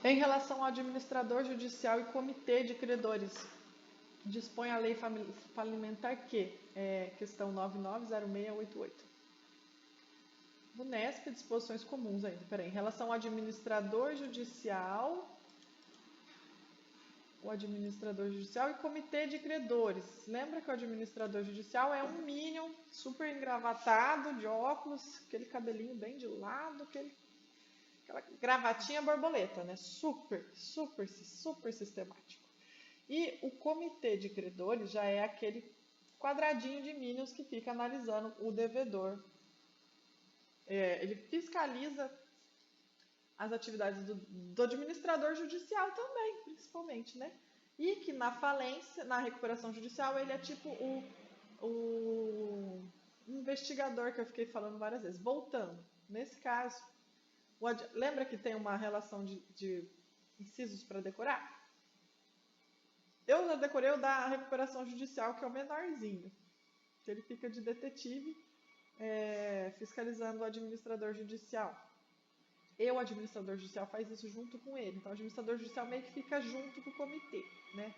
Em relação ao administrador judicial e comitê de credores, dispõe a lei falimentar que, questão 990688. Unesp, disposições comuns ainda. Peraí, em relação ao administrador judicial, o administrador judicial e comitê de credores. Lembra que o administrador judicial é um minion super engravatado, de óculos, aquele cabelinho bem de lado, aquela gravatinha borboleta, né? Super sistemático. E o comitê de credores já é aquele quadradinho de minions que fica analisando o devedor. Ele fiscaliza as atividades do administrador judicial também, principalmente, né? E que na falência, na recuperação judicial, ele é tipo o investigador que eu fiquei falando várias vezes. Voltando, nesse caso, lembra que tem uma relação de incisos para decorar? Eu já decorei o da recuperação judicial, que é o menorzinho. Que ele fica de detetive fiscalizando o administrador judicial. E o administrador judicial faz isso junto com ele. Então, o administrador judicial meio que fica junto com o comitê, né?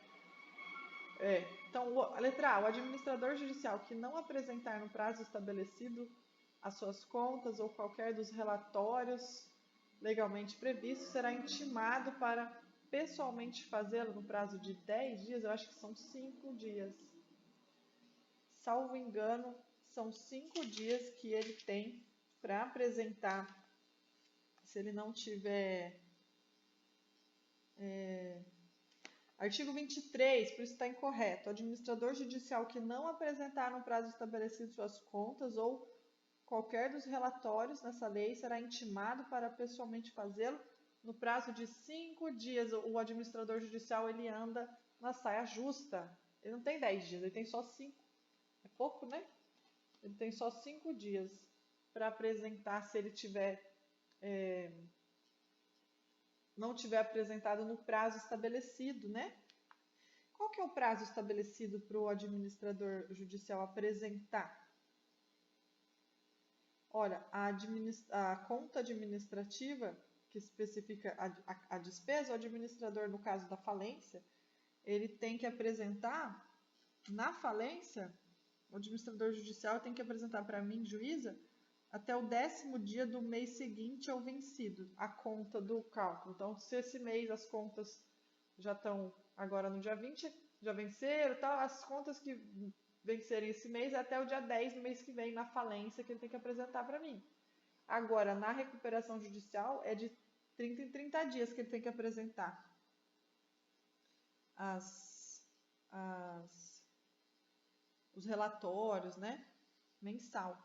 Então, a letra A, o administrador judicial que não apresentar no prazo estabelecido as suas contas ou qualquer dos relatórios legalmente previstos será intimado para pessoalmente fazê-lo no prazo de 10 dias, eu acho que são 5 dias. Salvo engano, são 5 dias que ele tem para apresentar. Se ele não tiver... Artigo 23, por isso está incorreto. O administrador judicial que não apresentar no prazo estabelecido suas contas ou qualquer dos relatórios nessa lei será intimado para pessoalmente fazê-lo no prazo de 5 dias. O administrador judicial ele anda na saia justa. Ele não tem 10 dias, ele tem só 5. É pouco, né? Ele tem só 5 dias para apresentar se ele tiver... não tiver apresentado no prazo estabelecido, né? Qual que é o prazo estabelecido para o administrador judicial apresentar? Olha, a conta administrativa, que especifica a despesa, o administrador, no caso da falência, ele tem que apresentar, na falência, o administrador judicial tem que apresentar para mim, juíza, até o 10º dia do mês seguinte ao vencido, a conta do cálculo. Então, se esse mês as contas já estão agora no dia 20, já venceram, tal, as contas que vencerem esse mês é até o dia 10 do mês que vem, na falência, que ele tem que apresentar para mim. Agora, na recuperação judicial, é de 30 em 30 dias que ele tem que apresentar os relatórios, né? Mensal.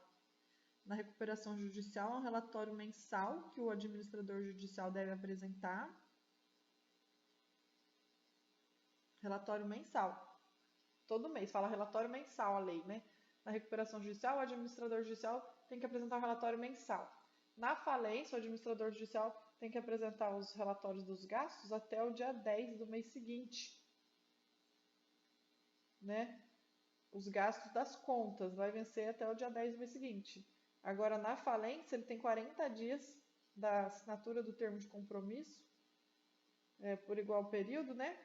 Na recuperação judicial, é um relatório mensal que o administrador judicial deve apresentar. Relatório mensal. Todo mês fala relatório mensal a lei, né? Na recuperação judicial, o administrador judicial tem que apresentar um relatório mensal. Na falência, o administrador judicial tem que apresentar os relatórios dos gastos até o dia 10 do mês seguinte, né? Os gastos das contas vai vencer até o dia 10 do mês seguinte. Agora, na falência, ele tem 40 dias da assinatura do termo de compromisso, por igual período, né?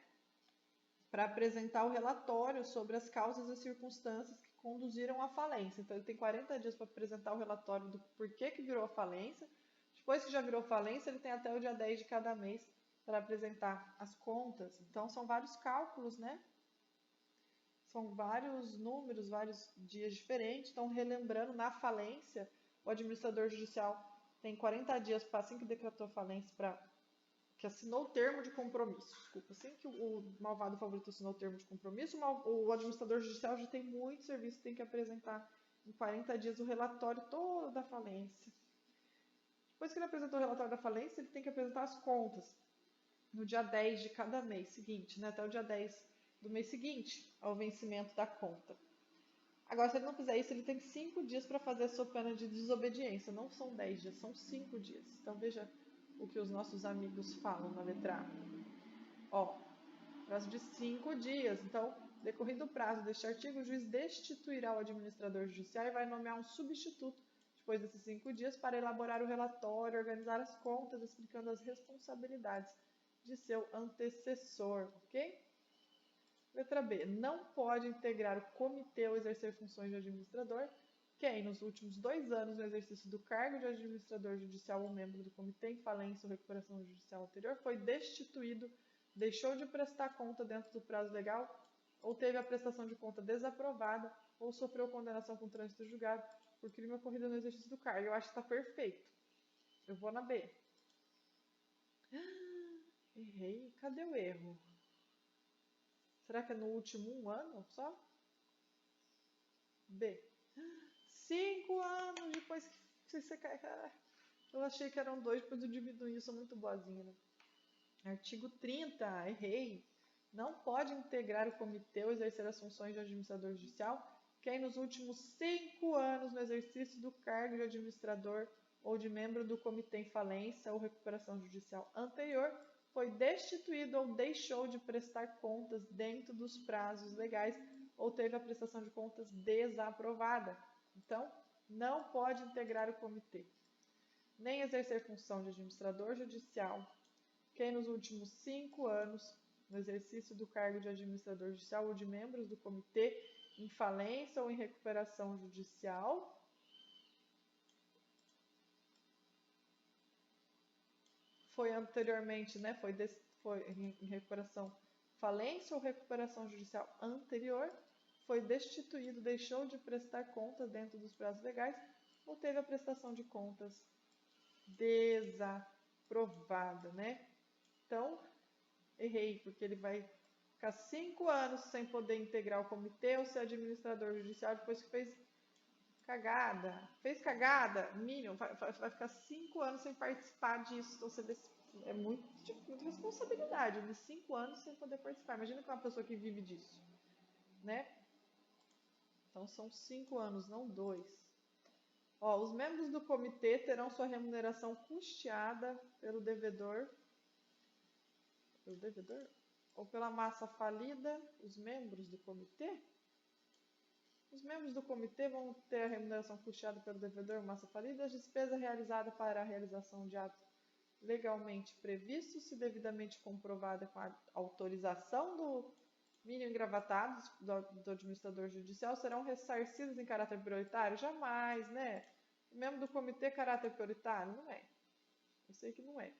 Para apresentar o relatório sobre as causas e circunstâncias que conduziram à falência. Então, ele tem 40 dias para apresentar o relatório do porquê que virou a falência. Depois que já virou falência, ele tem até o dia 10 de cada mês para apresentar as contas. Então, são vários cálculos, né? São vários números, vários dias diferentes. Então, relembrando, na falência, o administrador judicial tem 40 dias para, assim que decretou a falência, que assinou o termo de compromisso. Desculpa, assim que o malvado favorito assinou o termo de compromisso, o administrador judicial já tem muito serviço, tem que apresentar em 40 dias o relatório todo da falência. Depois que ele apresentou o relatório da falência, ele tem que apresentar as contas no dia 10 de cada mês seguinte, né? Até o dia 10 do mês seguinte ao vencimento da conta. Agora, se ele não fizer isso, ele tem 5 dias para fazer a sua pena de desobediência. Não são 10 dias, são 5 dias. Então, veja o que os nossos amigos falam na letra A. Prazo de 5 dias. Então, decorrido o prazo deste artigo, o juiz destituirá o administrador judicial e vai nomear um substituto depois desses 5 dias para elaborar o relatório, organizar as contas, explicando as responsabilidades de seu antecessor, ok? Letra B. Não pode integrar o comitê ou exercer funções de administrador quem, nos últimos 2 anos no exercício do cargo de administrador judicial ou membro do comitê em falência ou recuperação judicial anterior, foi destituído, deixou de prestar conta dentro do prazo legal, ou teve a prestação de conta desaprovada, ou sofreu condenação com trânsito julgado por crime ocorrido no exercício do cargo. Eu acho que está perfeito. Eu vou na B. Errei. Cadê o erro? Será que é no último 1 ano só? B. 5 anos depois que você cai. Eu achei que eram 2, depois eu diminui. Eu sou muito boazinha, né? Artigo 30. Errei. Não pode integrar o comitê ou exercer as funções de administrador judicial quem nos últimos 5 anos no exercício do cargo de administrador ou de membro do comitê em falência ou recuperação judicial anterior foi destituído ou deixou de prestar contas dentro dos prazos legais ou teve a prestação de contas desaprovada. Então, não pode integrar o comitê, nem exercer função de administrador judicial quem nos últimos 5 anos, no exercício do cargo de administrador judicial ou de membros do comitê em falência ou em recuperação judicial, foi anteriormente, né, foi em recuperação, falência ou recuperação judicial anterior, foi destituído, deixou de prestar contas dentro dos prazos legais ou teve a prestação de contas desaprovada, né? Então, errei, porque ele vai ficar 5 anos sem poder integrar o comitê ou ser administrador judicial depois que fez cagada. Fez cagada? Mínimo, vai ficar 5 anos sem participar disso. Então, você é muita responsabilidade, de 5 anos sem poder participar. Imagina que é uma pessoa que vive disso, né? Então, são 5 anos, não 2. Ó, os membros do comitê terão sua remuneração custeada pelo devedor ou pela massa falida, os membros do comitê? Os membros do comitê vão ter a remuneração custeada pelo devedor ou massa falida, as despesas realizadas para a realização de atos legalmente previstos, se devidamente comprovada com a autorização do mínimo engravatado do administrador judicial, serão ressarcidos em caráter prioritário? Jamais, né? O membro do comitê caráter prioritário? Não é. Eu sei que não é.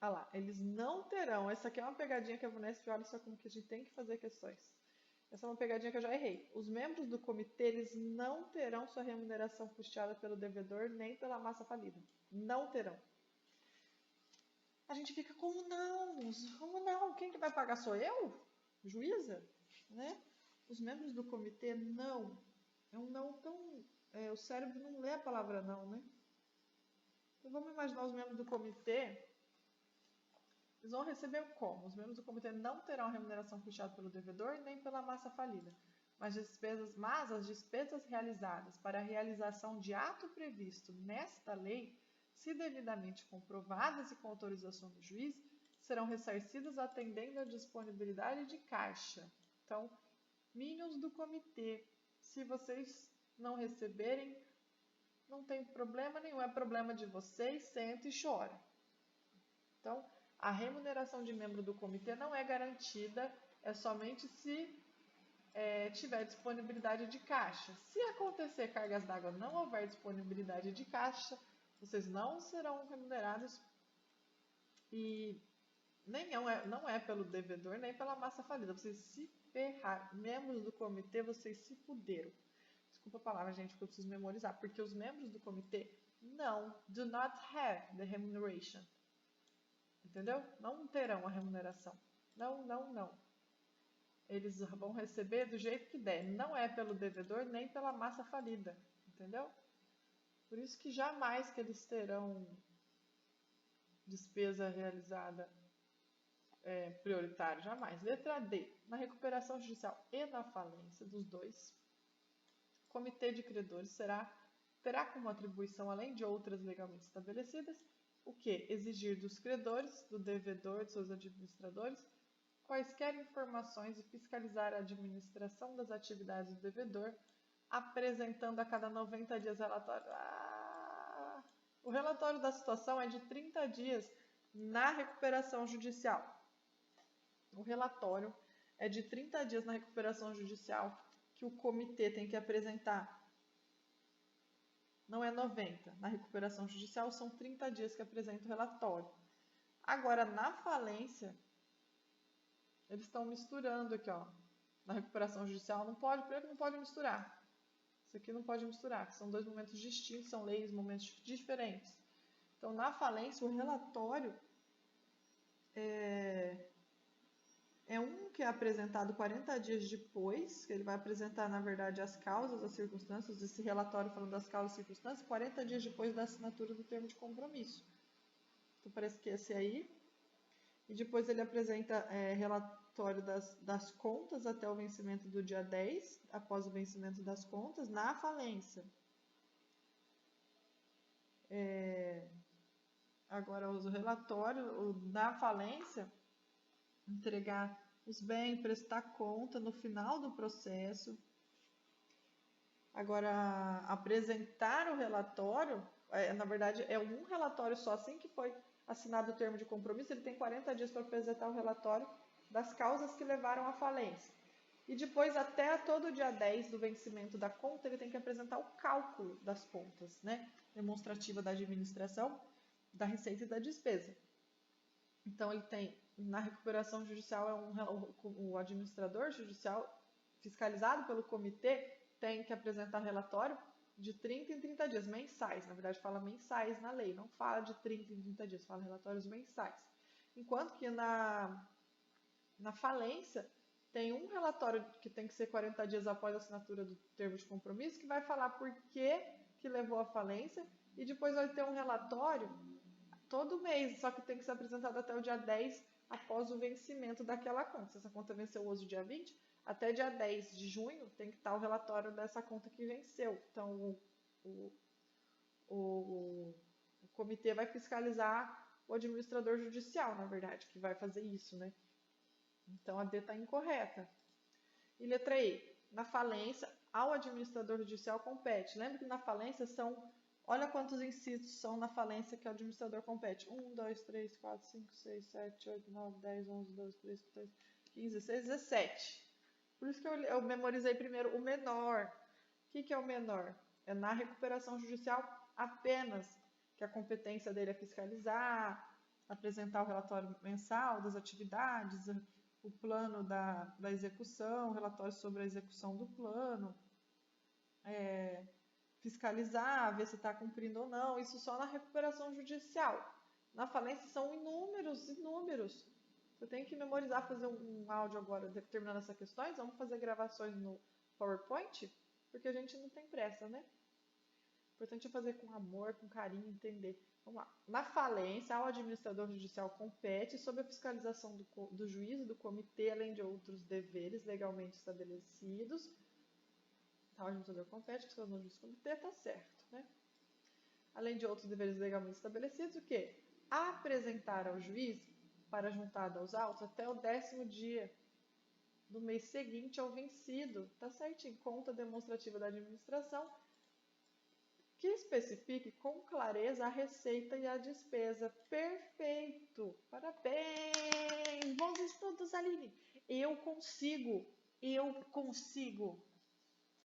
Ah lá, eles não terão. Essa aqui é uma pegadinha que a Vunesp olha só como que a gente tem que fazer questões. Essa é uma pegadinha que eu já errei. Os membros do comitê, eles não terão sua remuneração custeada pelo devedor nem pela massa falida. Não terão. A gente fica, como não? Como não? Quem que vai pagar? Sou eu? Juíza? Né? Os membros do comitê, não. É um não tão... o cérebro não lê a palavra não, né? Então vamos imaginar os membros do comitê. Eles vão receber como? Os membros do comitê não terão remuneração custeada pelo devedor nem pela massa falida, mas as despesas realizadas para a realização de ato previsto nesta lei, se devidamente comprovadas e com autorização do juiz, serão ressarcidas atendendo à disponibilidade de caixa. Então, mínimos do comitê, se vocês não receberem, não tem problema nenhum, é problema de vocês, senta e chora. Então, a remuneração de membro do comitê não é garantida, é somente se tiver disponibilidade de caixa. Se acontecer cargas d'água, não houver disponibilidade de caixa, vocês não serão remunerados e não é pelo devedor nem pela massa falida. Vocês se ferraram. Membros do comitê, vocês se fuderam. Desculpa a palavra, gente, que eu preciso memorizar. Porque os membros do comitê do not have the remuneration. Entendeu? Não terão a remuneração. Não. Eles vão receber do jeito que der. Não é pelo devedor nem pela massa falida. Entendeu? Por isso que jamais que eles terão despesa realizada prioritária. Jamais. Letra D. Na recuperação judicial e na falência dos dois, o comitê de credores terá como atribuição, além de outras legalmente estabelecidas, o que? Exigir dos credores, do devedor, de seus administradores, quaisquer informações e fiscalizar a administração das atividades do devedor, apresentando a cada 90 dias relatório. O relatório da situação é de 30 dias. Na recuperação judicial, o relatório é de 30 dias na recuperação judicial que o comitê tem que apresentar. Não é 90. Na recuperação judicial são 30 dias que apresenta o relatório. Agora, na falência, eles estão misturando aqui, ó. Na recuperação judicial não pode, primeiro que não pode misturar. Isso aqui não pode misturar, são dois momentos distintos, são leis, momentos diferentes. Então, na falência, o relatório é um que é apresentado 40 dias depois, que ele vai apresentar, na verdade, as causas, as circunstâncias, esse relatório falando das causas e circunstâncias, 40 dias depois da assinatura do termo de compromisso. Então, parece que esse aí. E depois ele apresenta relatório das contas até o vencimento do dia 10, após o vencimento das contas, na falência. Agora, o relatório na falência, entregar os bens, prestar conta no final do processo. Agora, apresentar o relatório, na verdade, é um relatório só, assim que foi assinado o termo de compromisso, ele tem 40 dias para apresentar o relatório das causas que levaram à falência. E depois, até todo dia 10 do vencimento da conta, ele tem que apresentar o cálculo das contas, né? Demonstrativa da administração, da receita e da despesa. Então, ele tem, na recuperação judicial, o administrador judicial, fiscalizado pelo comitê, tem que apresentar relatório de 30 em 30 dias, mensais. Na verdade, fala mensais na lei, não fala de 30 em 30 dias, fala relatórios mensais. Enquanto que na falência, tem um relatório que tem que ser 40 dias após a assinatura do termo de compromisso, que vai falar por que levou à falência, e depois vai ter um relatório todo mês, só que tem que ser apresentado até o dia 10 após o vencimento daquela conta. Se essa conta venceu hoje, dia 20, até dia 10 de junho tem que estar o relatório dessa conta que venceu. Então, o comitê vai fiscalizar o administrador judicial, na verdade, que vai fazer isso, né? Então, a D está incorreta. E letra E, na falência, ao administrador judicial compete. Lembra que na falência olha quantos incisos são na falência que o administrador compete. 1, 2, 3, 4, 5, 6, 7, 8, 9, 10, 11, 12, 13, 14, 15, 16, 17. Por isso que eu memorizei primeiro o menor. O que é o menor? É na recuperação judicial apenas, que a competência dele é fiscalizar, apresentar o relatório mensal das atividades, o plano da execução, o relatório sobre a execução do plano, fiscalizar, ver se está cumprindo ou não, isso só na recuperação judicial. Na falência são inúmeros. Você tem que memorizar, fazer um áudio agora, terminando essas questões, vamos fazer gravações no PowerPoint, porque a gente não tem pressa, né? O importante é fazer com amor, com carinho, entender. Vamos lá. Na falência, ao administrador judicial compete sob a fiscalização do juiz e do comitê, além de outros deveres legalmente estabelecidos. Então, o administrador compete, fiscalização do juiz e do comitê, tá certo, né? Além de outros deveres legalmente estabelecidos, o quê? Apresentar ao juiz, para juntada aos autos, até o 10º dia do mês seguinte ao vencido, tá certinho, conta demonstrativa da administração, que especifique com clareza a receita e a despesa. Perfeito! Parabéns! Bons estudos, Aline! Eu consigo!